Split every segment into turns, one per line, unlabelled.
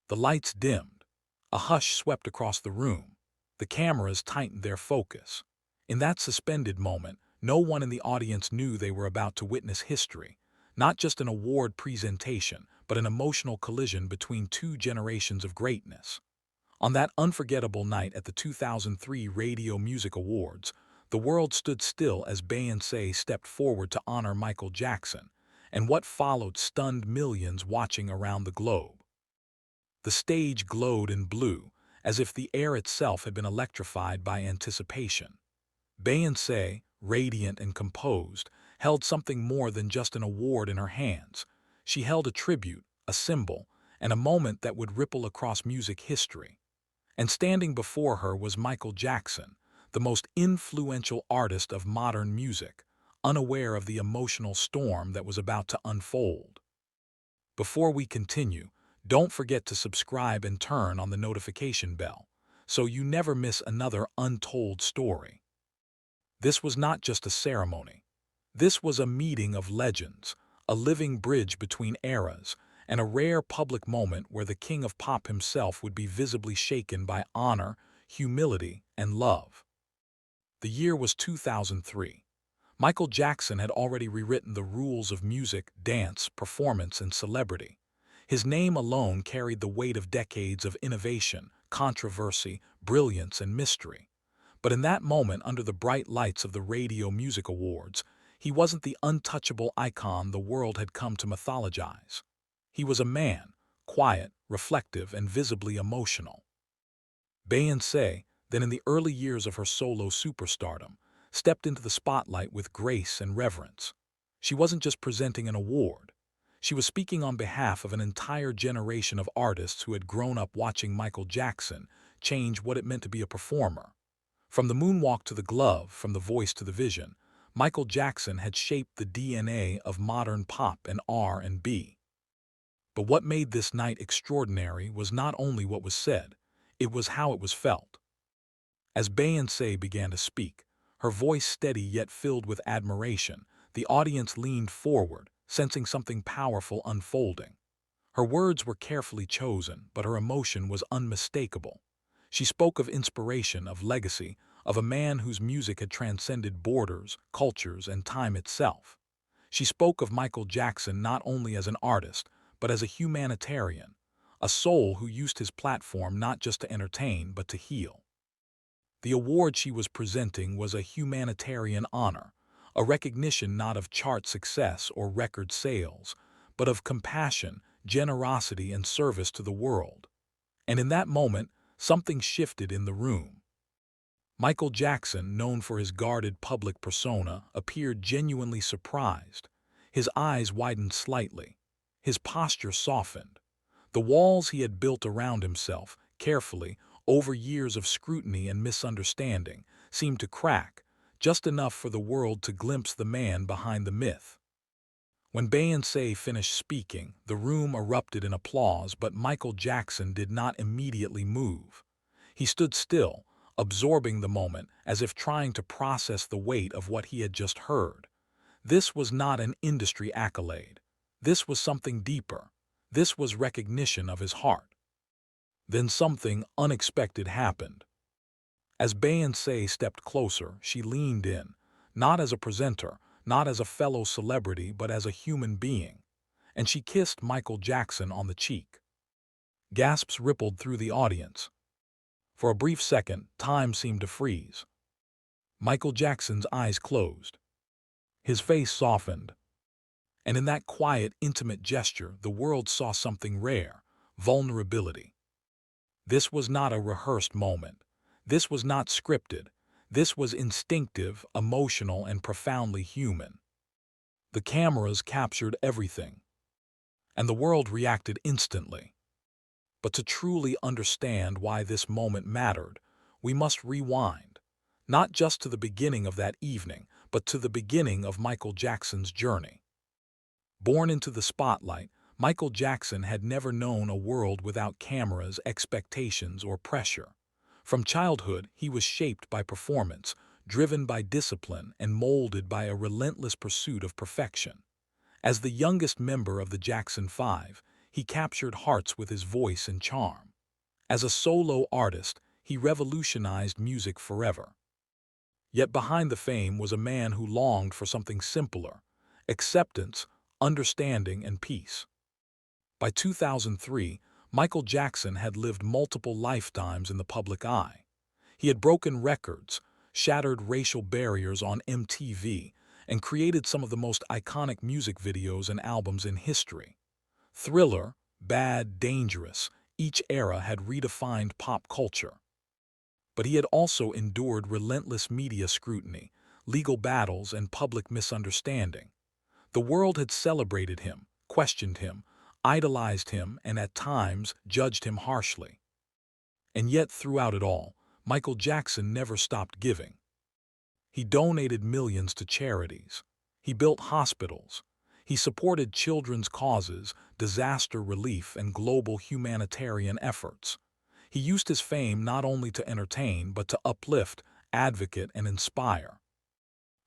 The lights dimmed. A hush swept across the room. The cameras tightened their focus. In that suspended moment, no one in the audience knew they were about to witness history, not just an award presentation, but an emotional collision between two generations of greatness. On that unforgettable night at the 2003 Radio Music Awards, the world stood still as Beyoncé stepped forward to honor Michael Jackson, and what followed stunned millions watching around the globe. The stage glowed in blue, as if the air itself had been electrified by anticipation. Beyoncé, radiant and composed, held something more than just an award in her hands. She held a tribute, a symbol, and a moment that would ripple across music history. And standing before her was Michael Jackson, the most influential artist of modern music, unaware of the emotional storm that was about to unfold. Before we continue, don't forget to subscribe and turn on the notification bell, so you never miss another untold story. This was not just a ceremony. This was a meeting of legends, a living bridge between eras, and a rare public moment where the king of pop himself would be visibly shaken by honor, humility, and love. The year was 2003. Michael Jackson had already rewritten the rules of music, dance, performance, and celebrity. His name alone carried the weight of decades of innovation, controversy, brilliance, and mystery. But in that moment, under the bright lights of the Radio Music Awards, he wasn't the untouchable icon the world had come to mythologize. He was a man, quiet, reflective, and visibly emotional. Beyoncé, then in the early years of her solo superstardom, stepped into the spotlight with grace and reverence. She wasn't just presenting an award. She was speaking on behalf of an entire generation of artists who had grown up watching Michael Jackson change what it meant to be a performer. From the moonwalk to the glove, from the voice to the vision, Michael Jackson had shaped the DNA of modern pop and R&B. But what made this night extraordinary was not only what was said, it was how it was felt. As Beyoncé began to speak, her voice steady yet filled with admiration, the audience leaned forward, sensing something powerful unfolding. Her words were carefully chosen, but her emotion was unmistakable. She spoke of inspiration, of legacy, of a man whose music had transcended borders, cultures, and time itself. She spoke of Michael Jackson not only as an artist, but as a humanitarian, a soul who used his platform not just to entertain, but to heal. The award she was presenting was a humanitarian honor, a recognition not of chart success or record sales, but of compassion, generosity, and service to the world. And in that moment, something shifted in the room. Michael Jackson, known for his guarded public persona, appeared genuinely surprised. His eyes widened slightly. His posture softened. The walls he had built around himself, carefully, over years of scrutiny and misunderstanding, seemed to crack, just enough for the world to glimpse the man behind the myth. When Beyoncé finished speaking, the room erupted in applause, but Michael Jackson did not immediately move. He stood still, absorbing the moment as if trying to process the weight of what he had just heard. This was not an industry accolade. This was something deeper. This was recognition of his heart. Then something unexpected happened. As Beyoncé stepped closer, she leaned in, not as a presenter, not as a fellow celebrity, but as a human being, and she kissed Michael Jackson on the cheek. Gasps rippled through the audience. For a brief second, time seemed to freeze. Michael Jackson's eyes closed. His face softened. And in that quiet, intimate gesture, the world saw something rare: vulnerability. This was not a rehearsed moment. This was not scripted. This was instinctive, emotional, and profoundly human. The cameras captured everything, and the world reacted instantly. But to truly understand why this moment mattered, we must rewind, not just to the beginning of that evening, but to the beginning of Michael Jackson's journey. Born into the spotlight, Michael Jackson had never known a world without cameras, expectations, or pressure. From childhood, he was shaped by performance, driven by discipline, and molded by a relentless pursuit of perfection. As the youngest member of the Jackson Five, he captured hearts with his voice and charm. As a solo artist, he revolutionized music forever. Yet behind the fame was a man who longed for something simpler: acceptance, understanding, and peace. By 2003, Michael Jackson had lived multiple lifetimes in the public eye. He had broken records, shattered racial barriers on MTV, and created some of the most iconic music videos and albums in history. Thriller, Bad, Dangerous, each era had redefined pop culture. But he had also endured relentless media scrutiny, legal battles, and public misunderstanding. The world had celebrated him, questioned him, idolized him, and at times judged him harshly. And yet throughout it all, Michael Jackson never stopped giving. He donated millions to charities. He built hospitals. He supported children's causes, disaster relief, and global humanitarian efforts. He used his fame not only to entertain, but to uplift, advocate, and inspire.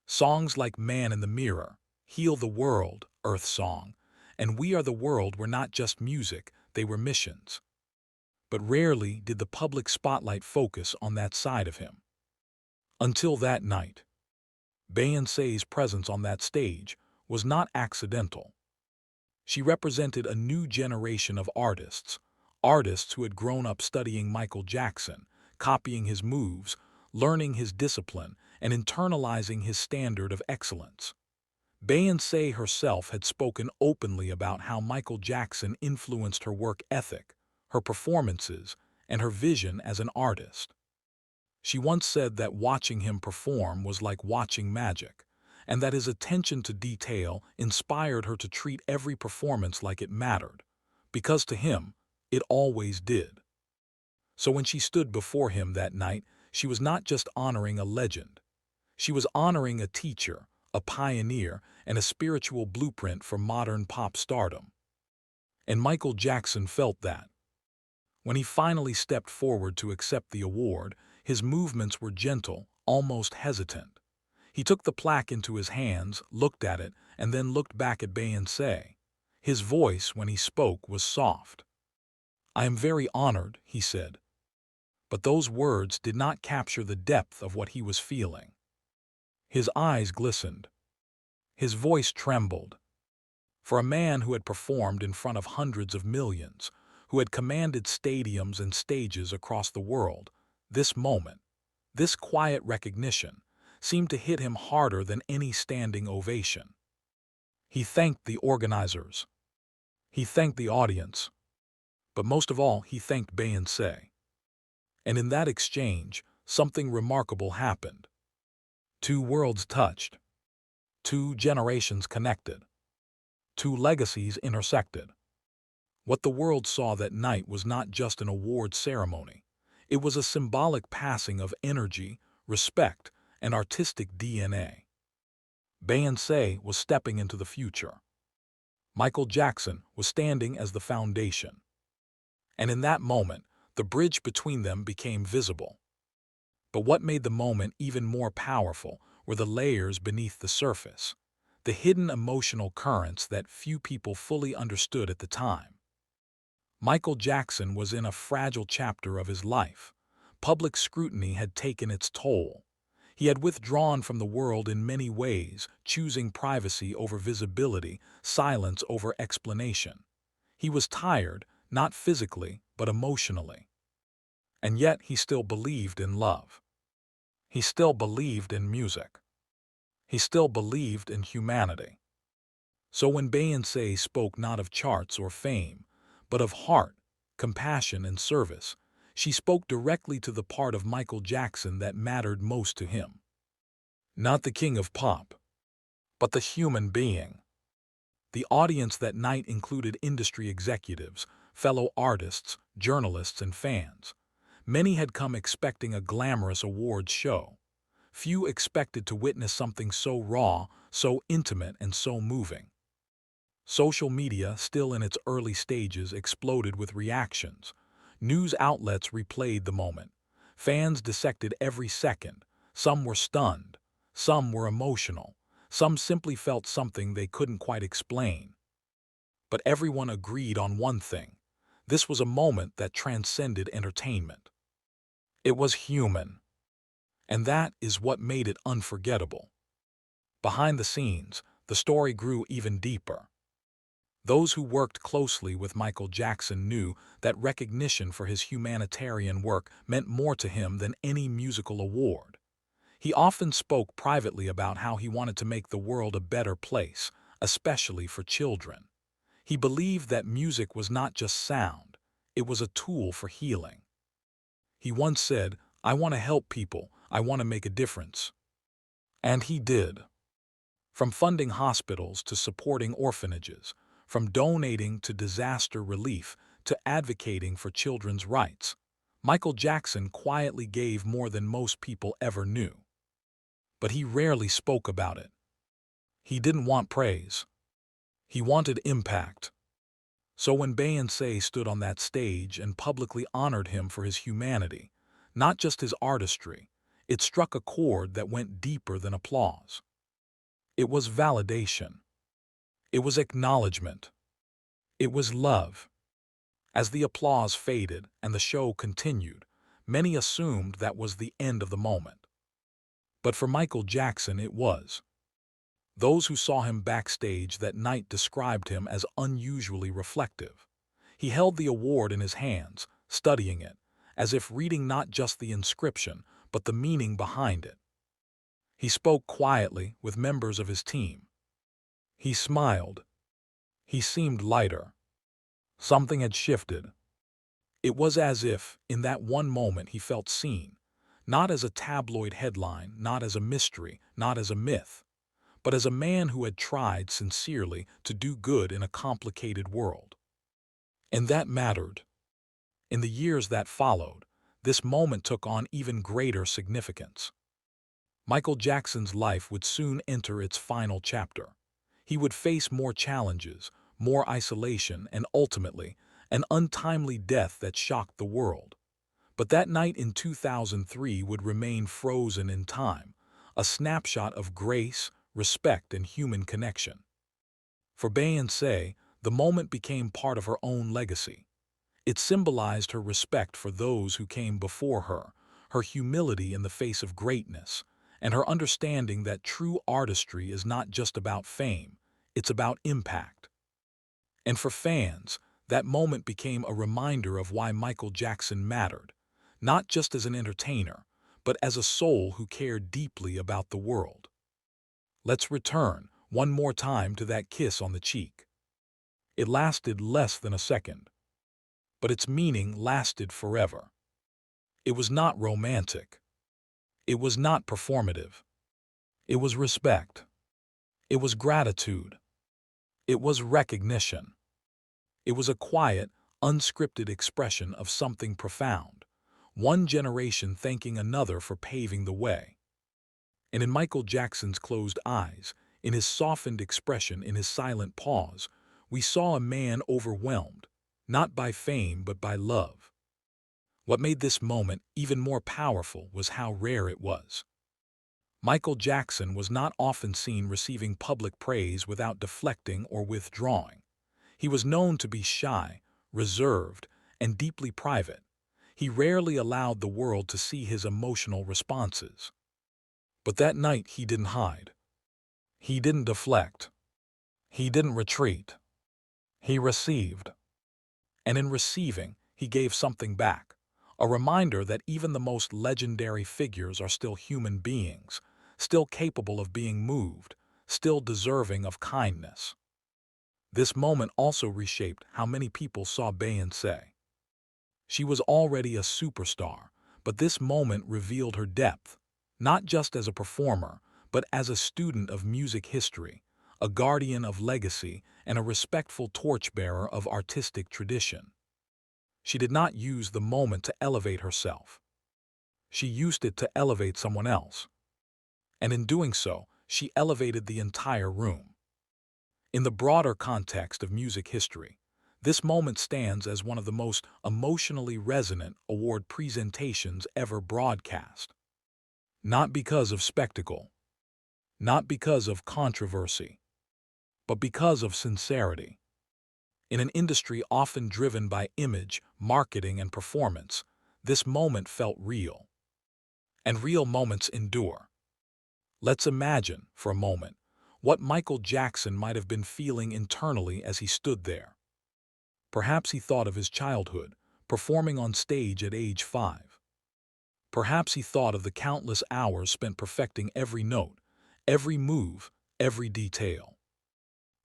Songs like Man in the Mirror, Heal the World, Earth Song, and We Are the World were not just music, they were missions. But rarely did the public spotlight focus on that side of him. Until that night. Beyoncé's presence on that stage was not accidental. She represented a new generation of artists, artists who had grown up studying Michael Jackson, copying his moves, learning his discipline, and internalizing his standard of excellence. Beyoncé herself had spoken openly about how Michael Jackson influenced her work ethic, her performances, and her vision as an artist. She once said that watching him perform was like watching magic, and that his attention to detail inspired her to treat every performance like it mattered, because to him, it always did. So when she stood before him that night, she was not just honoring a legend. She was honoring a teacher, a pioneer, and a spiritual blueprint for modern pop stardom. And Michael Jackson felt that. When he finally stepped forward to accept the award, his movements were gentle, almost hesitant. He took the plaque into his hands, looked at it, and then looked back at Beyoncé. His voice, when he spoke, was soft. "I am very honored," he said. But those words did not capture the depth of what he was feeling. His eyes glistened. His voice trembled. For a man who had performed in front of hundreds of millions, who had commanded stadiums and stages across the world, this moment, this quiet recognition, seemed to hit him harder than any standing ovation. He thanked the organizers. He thanked the audience. But most of all, he thanked Beyoncé. And in that exchange, something remarkable happened. Two worlds touched. Two generations connected. Two legacies intersected. What the world saw that night was not just an award ceremony. It was a symbolic passing of energy, respect, and artistic DNA. Beyoncé was stepping into the future. Michael Jackson was standing as the foundation. And in that moment, the bridge between them became visible. But what made the moment even more powerful were the layers beneath the surface, the hidden emotional currents that few people fully understood at the time. Michael Jackson was in a fragile chapter of his life. Public scrutiny had taken its toll. He had withdrawn from the world in many ways, choosing privacy over visibility, silence over explanation. He was tired, not physically, but emotionally. And yet he still believed in love. He still believed in music. He still believed in humanity. So when Beyoncé spoke not of charts or fame, but of heart, compassion, and service, she spoke directly to the part of Michael Jackson that mattered most to him. Not the king of pop, but the human being. The audience that night included industry executives, fellow artists, journalists, and fans. Many had come expecting a glamorous awards show. Few expected to witness something so raw, so intimate, and so moving. Social media, still in its early stages, exploded with reactions. News outlets replayed the moment. Fans dissected every second. Some were stunned. Some were emotional. Some simply felt something they couldn't quite explain. But everyone agreed on one thing. This was a moment that transcended entertainment. It was human, and that is what made it unforgettable. Behind the scenes, the story grew even deeper. Those who worked closely with Michael Jackson knew that recognition for his humanitarian work meant more to him than any musical award. He often spoke privately about how he wanted to make the world a better place, especially for children. He believed that music was not just sound, it was a tool for healing. He once said, "I want to help people, I want to make a difference." And he did. From funding hospitals to supporting orphanages, from donating to disaster relief to advocating for children's rights, Michael Jackson quietly gave more than most people ever knew. But he rarely spoke about it. He didn't want praise. He wanted impact. So when Beyoncé stood on that stage and publicly honored him for his humanity, not just his artistry, it struck a chord that went deeper than applause. It was validation. It was acknowledgement. It was love. As the applause faded and the show continued, many assumed that was the end of the moment. But for Michael Jackson, it was. Those who saw him backstage that night described him as unusually reflective. He held the award in his hands, studying it, as if reading not just the inscription, but the meaning behind it. He spoke quietly with members of his team. He smiled. He seemed lighter. Something had shifted. It was as if, in that one moment, he felt seen, not as a tabloid headline, not as a mystery, not as a myth, but as a man who had tried sincerely to do good in a complicated world. And that mattered. In the years that followed, this moment took on even greater significance. Michael Jackson's life would soon enter its final chapter. He would face more challenges, more isolation, and ultimately, an untimely death that shocked the world. But that night in 2003 would remain frozen in time, a snapshot of grace, respect, and human connection. For Beyoncé, the moment became part of her own legacy. It symbolized her respect for those who came before her humility in the face of greatness, and her understanding that true artistry is not just about fame, it's about impact. And for fans, that moment became a reminder of why Michael Jackson mattered, not just as an entertainer, but as a soul who cared deeply about the world. Let's return one more time to that kiss on the cheek. It lasted less than a second, but its meaning lasted forever. It was not romantic. It was not performative. It was respect. It was gratitude. It was recognition. It was a quiet, unscripted expression of something profound, one generation thanking another for paving the way. And in Michael Jackson's closed eyes, in his softened expression, in his silent pause, we saw a man overwhelmed, not by fame but by love. What made this moment even more powerful was how rare it was. Michael Jackson was not often seen receiving public praise without deflecting or withdrawing. He was known to be shy, reserved, and deeply private. He rarely allowed the world to see his emotional responses. But that night he didn't hide. He didn't deflect. He didn't retreat. He received. And in receiving, he gave something back. A reminder that even the most legendary figures are still human beings, still capable of being moved, still deserving of kindness. This moment also reshaped how many people saw Beyoncé. She was already a superstar, but this moment revealed her depth, not just as a performer, but as a student of music history, a guardian of legacy, and a respectful torchbearer of artistic tradition. She did not use the moment to elevate herself. She used it to elevate someone else. And in doing so, she elevated the entire room. In the broader context of music history, this moment stands as one of the most emotionally resonant award presentations ever broadcast. Not because of spectacle, not because of controversy, but because of sincerity. In an industry often driven by image, marketing, and performance, this moment felt real. And real moments endure. Let's imagine, for a moment, what Michael Jackson might have been feeling internally as he stood there. Perhaps he thought of his childhood, performing on stage at age 5. Perhaps he thought of the countless hours spent perfecting every note, every move, every detail.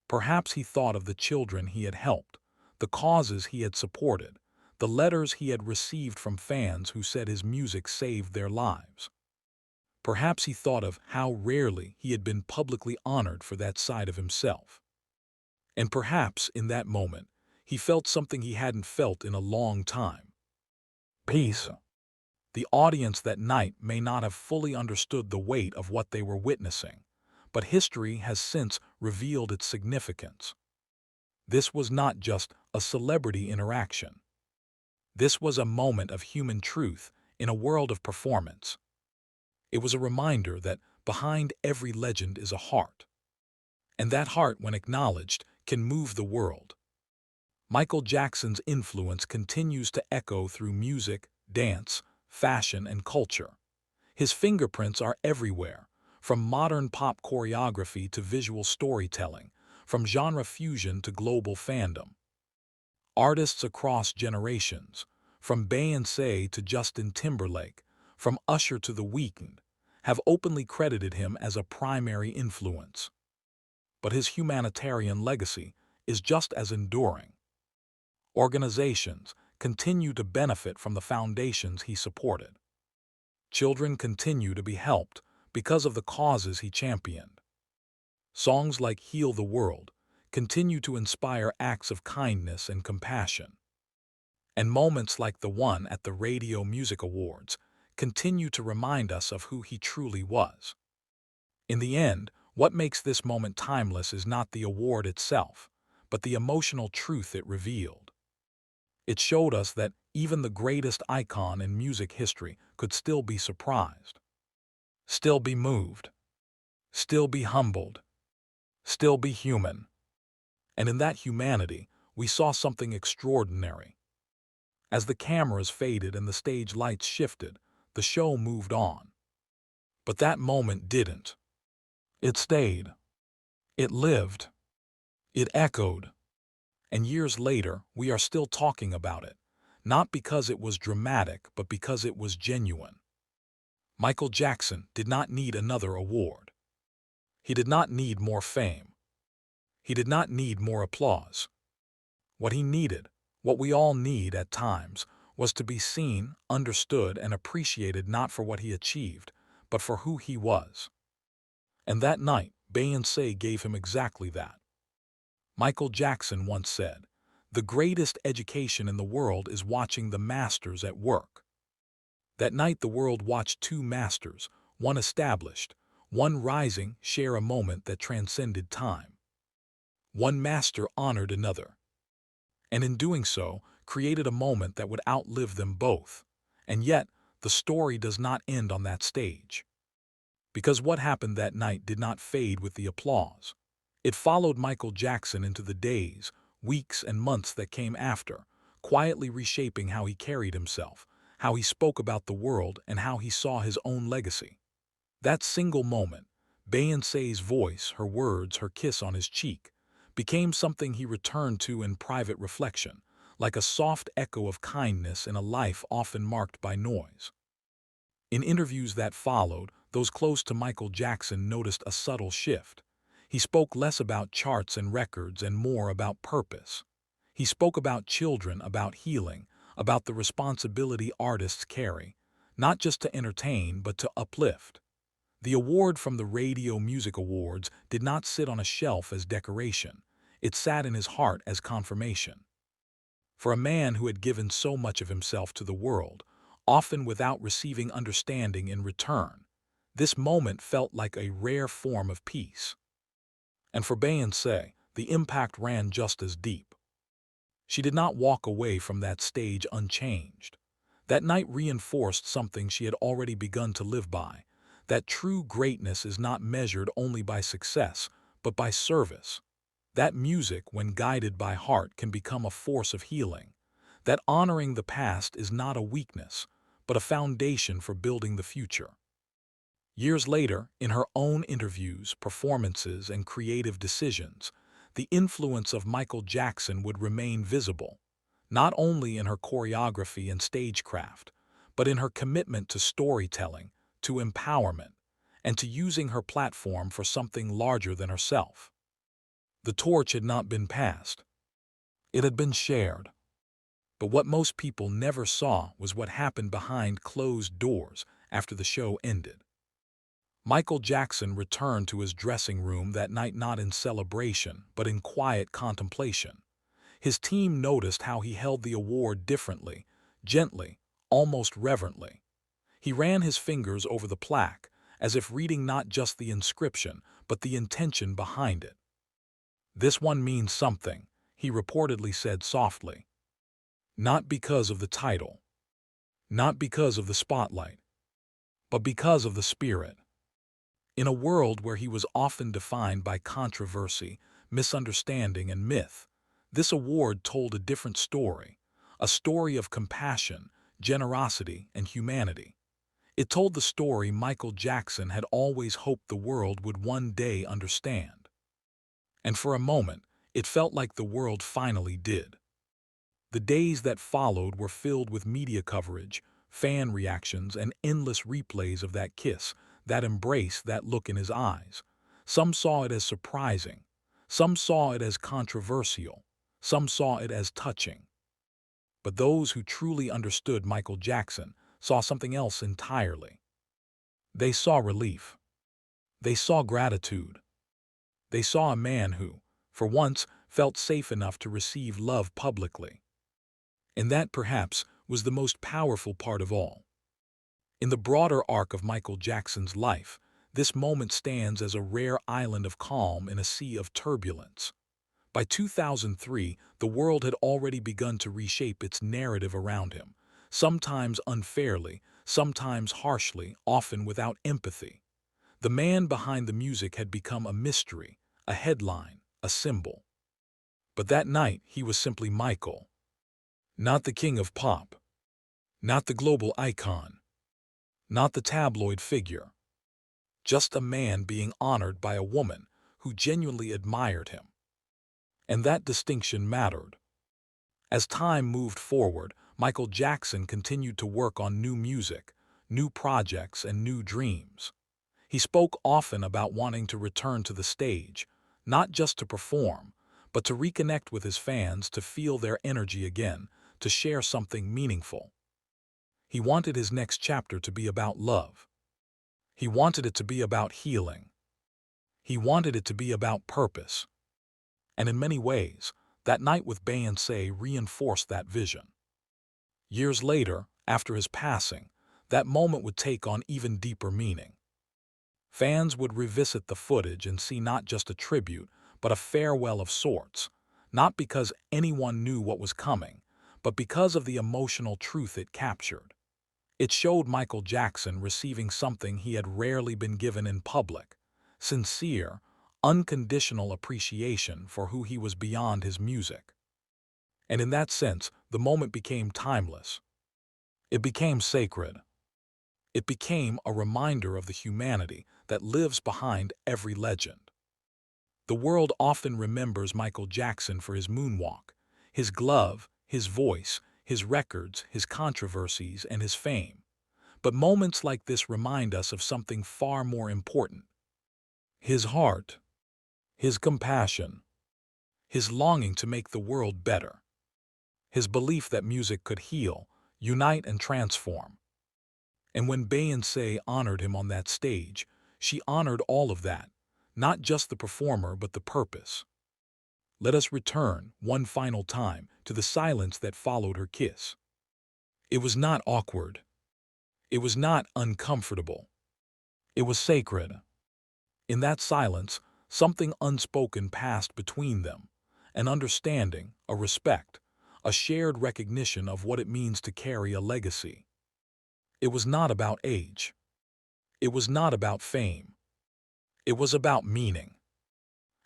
Perhaps he thought of the children he had helped, the causes he had supported, the letters he had received from fans who said his music saved their lives. Perhaps he thought of how rarely he had been publicly honored for that side of himself. And perhaps, in that moment, he felt something he hadn't felt in a long time. Peace. The audience that night may not have fully understood the weight of what they were witnessing, but history has since revealed its significance. This was not just a celebrity interaction. This was a moment of human truth in a world of performance. It was a reminder that behind every legend is a heart. And that heart, when acknowledged, can move the world. Michael Jackson's influence continues to echo through music, dance, fashion, and culture. His fingerprints are everywhere, from modern pop choreography to visual storytelling, from genre fusion to global fandom. Artists across generations, from Beyoncé to Justin Timberlake, from Usher to The Weeknd, have openly credited him as a primary influence. But his humanitarian legacy is just as enduring. Organizations continue to benefit from the foundations he supported. Children continue to be helped because of the causes he championed. Songs like Heal the World continue to inspire acts of kindness and compassion. And moments like the one at the Radio Music Awards continue to remind us of who he truly was. In the end, what makes this moment timeless is not the award itself, but the emotional truth it revealed. It showed us that even the greatest icon in music history could still be surprised, still be moved, still be humbled, still be human. And in that humanity, we saw something extraordinary. As the cameras faded and the stage lights shifted, the show moved on. But that moment didn't. It stayed. It lived. It echoed. And years later, we are still talking about it, not because it was dramatic, but because it was genuine. Michael Jackson did not need another award. He did not need more fame. He did not need more applause. What he needed, what we all need at times, was to be seen, understood, and appreciated not for what he achieved, but for who he was. And that night, Beyoncé gave him exactly that. Michael Jackson once said, "The greatest education in the world is watching the masters at work." That night the world watched two masters, one established, one rising, share a moment that transcended time. One master honored another, and in doing so, created a moment that would outlive them both. And yet, the story does not end on that stage. Because what happened that night did not fade with the applause. It followed Michael Jackson into the days, weeks, and months that came after, quietly reshaping how he carried himself, how he spoke about the world, and how he saw his own legacy. That single moment, Beyoncé's voice, her words, her kiss on his cheek, became something he returned to in private reflection, like a soft echo of kindness in a life often marked by noise. In interviews that followed, those close to Michael Jackson noticed a subtle shift. He spoke less about charts and records and more about purpose. He spoke about children, about healing, about the responsibility artists carry, not just to entertain but to uplift. The award from the Radio Music Awards did not sit on a shelf as decoration. It sat in his heart as confirmation. For a man who had given so much of himself to the world, often without receiving understanding in return, this moment felt like a rare form of peace. And for Beyoncé, the impact ran just as deep. She did not walk away from that stage unchanged. That night reinforced something she had already begun to live by, that true greatness is not measured only by success, but by service. That music, when guided by heart, can become a force of healing. That honoring the past is not a weakness, but a foundation for building the future. Years later, in her own interviews, performances, and creative decisions, the influence of Michael Jackson would remain visible, not only in her choreography and stagecraft, but in her commitment to storytelling, to empowerment, and to using her platform for something larger than herself. The torch had not been passed. It had been shared. But what most people never saw was what happened behind closed doors after the show ended. Michael Jackson returned to his dressing room that night not in celebration, but in quiet contemplation. His team noticed how he held the award differently, gently, almost reverently. He ran his fingers over the plaque, as if reading not just the inscription, but the intention behind it. "This one means something," he reportedly said softly. "Not because of the title, not because of the spotlight, but because of the spirit." In a world where he was often defined by controversy, misunderstanding, and myth, this award told a different story, a story of compassion, generosity, and humanity. It told the story Michael Jackson had always hoped the world would one day understand. And for a moment, it felt like the world finally did. The days that followed were filled with media coverage, fan reactions, and endless replays of that kiss, that embrace, that look in his eyes. Some saw it as surprising. Some saw it as controversial. Some saw it as touching. But those who truly understood Michael Jackson saw something else entirely. They saw relief. They saw gratitude. They saw a man who, for once, felt safe enough to receive love publicly. And that, perhaps, was the most powerful part of all. In the broader arc of Michael Jackson's life, this moment stands as a rare island of calm in a sea of turbulence. By 2003, the world had already begun to reshape its narrative around him, sometimes unfairly, sometimes harshly, often without empathy. The man behind the music had become a mystery, a headline, a symbol. But that night, he was simply Michael. Not the king of pop, not the global icon, not the tabloid figure, just a man being honored by a woman who genuinely admired him. And that distinction mattered. As time moved forward, Michael Jackson continued to work on new music, new projects, and new dreams. He spoke often about wanting to return to the stage, not just to perform, but to reconnect with his fans, to feel their energy again, to share something meaningful. He wanted his next chapter to be about love. He wanted it to be about healing. He wanted it to be about purpose. And in many ways, that night with Beyoncé reinforced that vision. Years later, after his passing, that moment would take on even deeper meaning. Fans would revisit the footage and see not just a tribute, but a farewell of sorts, not because anyone knew what was coming, but because of the emotional truth it captured. It showed Michael Jackson receiving something he had rarely been given in public: sincere, unconditional appreciation for who he was beyond his music. And in that sense, the moment became timeless. It became sacred. It became a reminder of the humanity that lives behind every legend. The world often remembers Michael Jackson for his moonwalk, his glove, his voice, his records, his controversies, and his fame. But moments like this remind us of something far more important: his heart, his compassion, his longing to make the world better, his belief that music could heal, unite, and transform. And when Beyoncé honored him on that stage, she honored all of that, not just the performer but the purpose. Let us return, one final time, to the silence that followed her kiss. It was not awkward. It was not uncomfortable. It was sacred. In that silence, something unspoken passed between them: an understanding, a respect, a shared recognition of what it means to carry a legacy. It was not about age. It was not about fame. It was about meaning.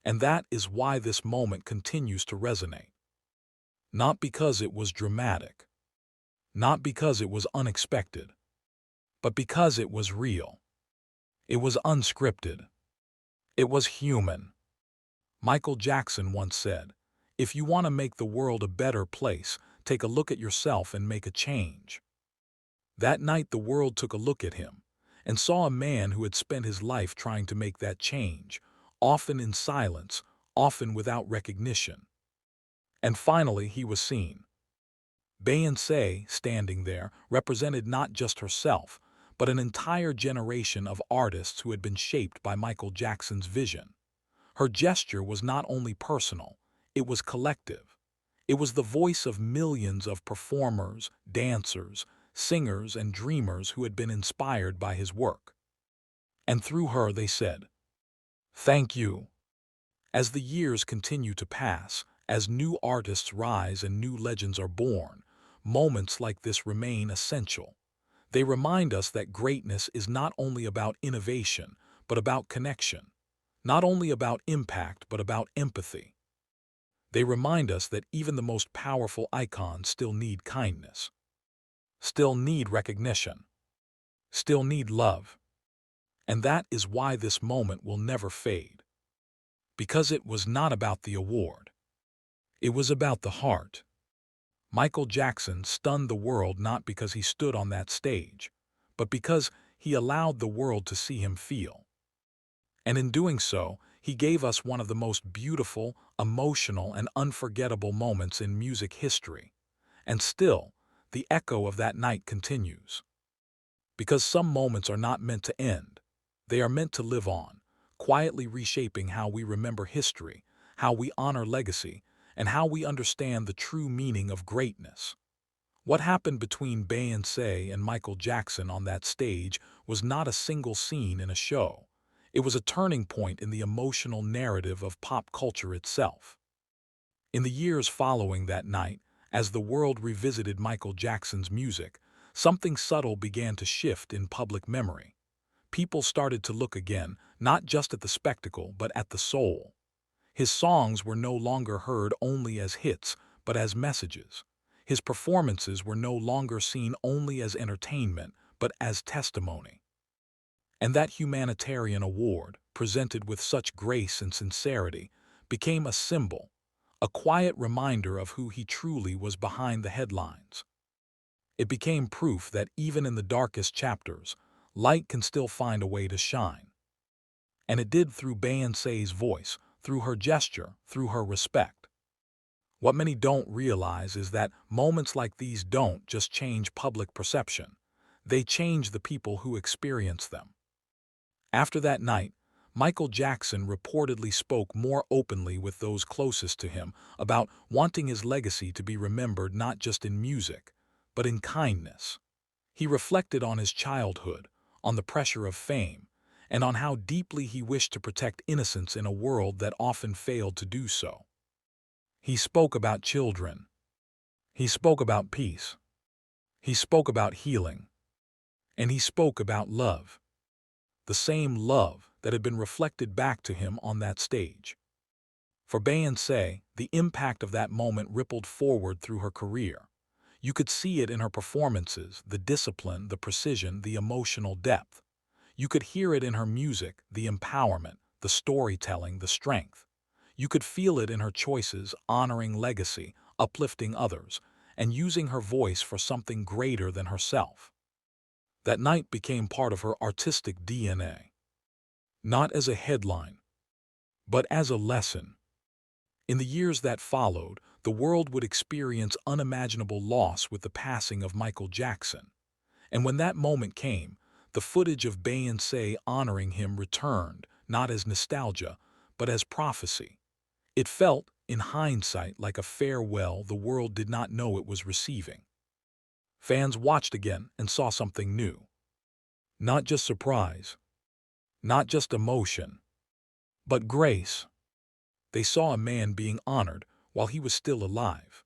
And that is why this moment continues to resonate. Not because it was dramatic, not because it was unexpected, but because it was real. It was unscripted. It was human. Michael Jackson once said, "If you want to make the world a better place, take a look at yourself and make a change." That night the world took a look at him and saw a man who had spent his life trying to make that change, often in silence, often without recognition. And finally he was seen. Beyoncé, standing there, represented not just herself, but an entire generation of artists who had been shaped by Michael Jackson's vision. Her gesture was not only personal, it was collective. It was the voice of millions of performers, dancers, singers, and dreamers who had been inspired by his work. And through her they said, "Thank you." As the years continue to pass, as new artists rise and new legends are born, moments like this remain essential. They remind us that greatness is not only about innovation, but about connection. Not only about impact, but about empathy. They remind us that even the most powerful icons still need kindness, still need recognition, still need love. And that is why this moment will never fade. Because it was not about the award. It was about the heart. Michael Jackson stunned the world not because he stood on that stage, but because he allowed the world to see him feel. And in doing so, he gave us one of the most beautiful, emotional, and unforgettable moments in music history. And still, the echo of that night continues. Because some moments are not meant to end. They are meant to live on, quietly reshaping how we remember history, how we honor legacy, and how we understand the true meaning of greatness. What happened between Beyoncé and Michael Jackson on that stage was not a single scene in a show. It was a turning point in the emotional narrative of pop culture itself. In the years following that night, as the world revisited Michael Jackson's music, something subtle began to shift in public memory. People started to look again, not just at the spectacle, but at the soul. His songs were no longer heard only as hits, but as messages. His performances were no longer seen only as entertainment, but as testimony. And that humanitarian award, presented with such grace and sincerity, became a symbol, a quiet reminder of who he truly was behind the headlines. It became proof that even in the darkest chapters, light can still find a way to shine. And it did through Beyoncé's voice, through her gesture, through her respect. What many don't realize is that moments like these don't just change public perception. They change the people who experience them. After that night, Michael Jackson reportedly spoke more openly with those closest to him about wanting his legacy to be remembered not just in music, but in kindness. He reflected on his childhood, on the pressure of fame, and on how deeply he wished to protect innocence in a world that often failed to do so. He spoke about children. He spoke about peace. He spoke about healing. And he spoke about love. The same love that had been reflected back to him on that stage. For Beyoncé, the impact of that moment rippled forward through her career. You could see it in her performances, the discipline, the precision, the emotional depth. You could hear it in her music, the empowerment, the storytelling, the strength. You could feel it in her choices, honoring legacy, uplifting others, and using her voice for something greater than herself. That night became part of her artistic DNA. Not as a headline, but as a lesson. In the years that followed, the world would experience unimaginable loss with the passing of Michael Jackson. And when that moment came, the footage of Beyoncé honoring him returned, not as nostalgia, but as prophecy. It felt, in hindsight, like a farewell the world did not know it was receiving. Fans watched again and saw something new. Not just surprise, not just emotion, but grace. They saw a man being honored while he was still alive.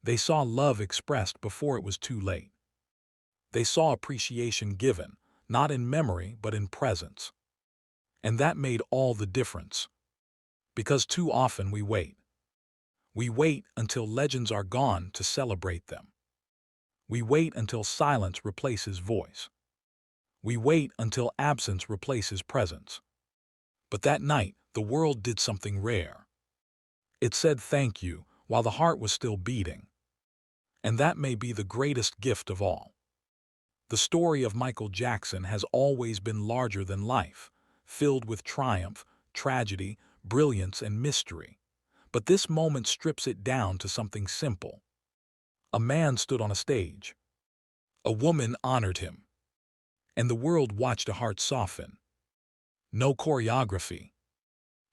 They saw love expressed before it was too late. They saw appreciation given, not in memory but in presence. And that made all the difference. Because too often we wait. We wait until legends are gone to celebrate them. We wait until silence replaces voice. We wait until absence replaces presence. But that night, the world did something rare. It said thank you while the heart was still beating. And that may be the greatest gift of all. The story of Michael Jackson has always been larger than life, filled with triumph, tragedy, brilliance, and mystery. But this moment strips it down to something simple. A man stood on a stage. A woman honored him. And the world watched a heart soften. No choreography.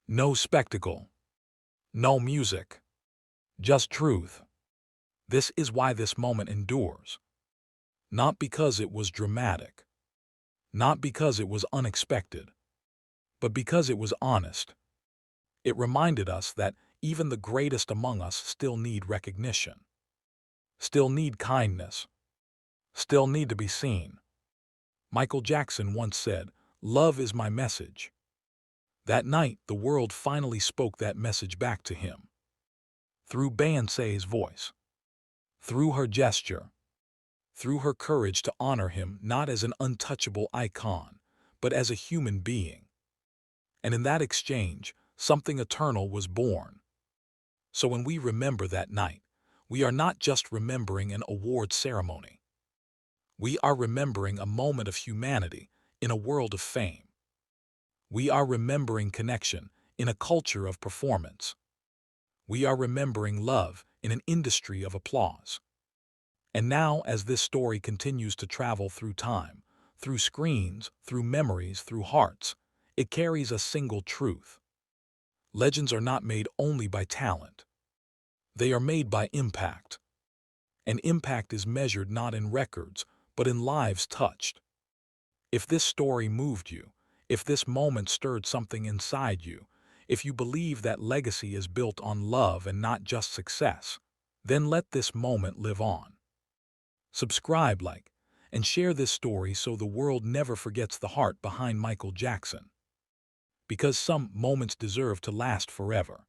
No spectacle. No music. Just truth. This is why this moment endures. Not because it was dramatic. Not because it was unexpected. But because it was honest. It reminded us that even the greatest among us still need recognition. Still need kindness. Still need to be seen. Michael Jackson once said, "Love is my message." That night, the world finally spoke that message back to him. Through Beyoncé's voice. Through her gesture. Through her courage to honor him not as an untouchable icon, but as a human being. And in that exchange, something eternal was born. So when we remember that night, we are not just remembering an award ceremony. We are remembering a moment of humanity in a world of fame. We are remembering connection in a culture of performance. We are remembering love in an industry of applause. And now, as this story continues to travel through time, through screens, through memories, through hearts, it carries a single truth. Legends are not made only by talent. They are made by impact. And impact is measured not in records, but in lives touched. If this story moved you, if this moment stirred something inside you, if you believe that legacy is built on love and not just success, then let this moment live on. Subscribe, like, and share this story so the world never forgets the heart behind Michael Jackson. Because some moments deserve to last forever.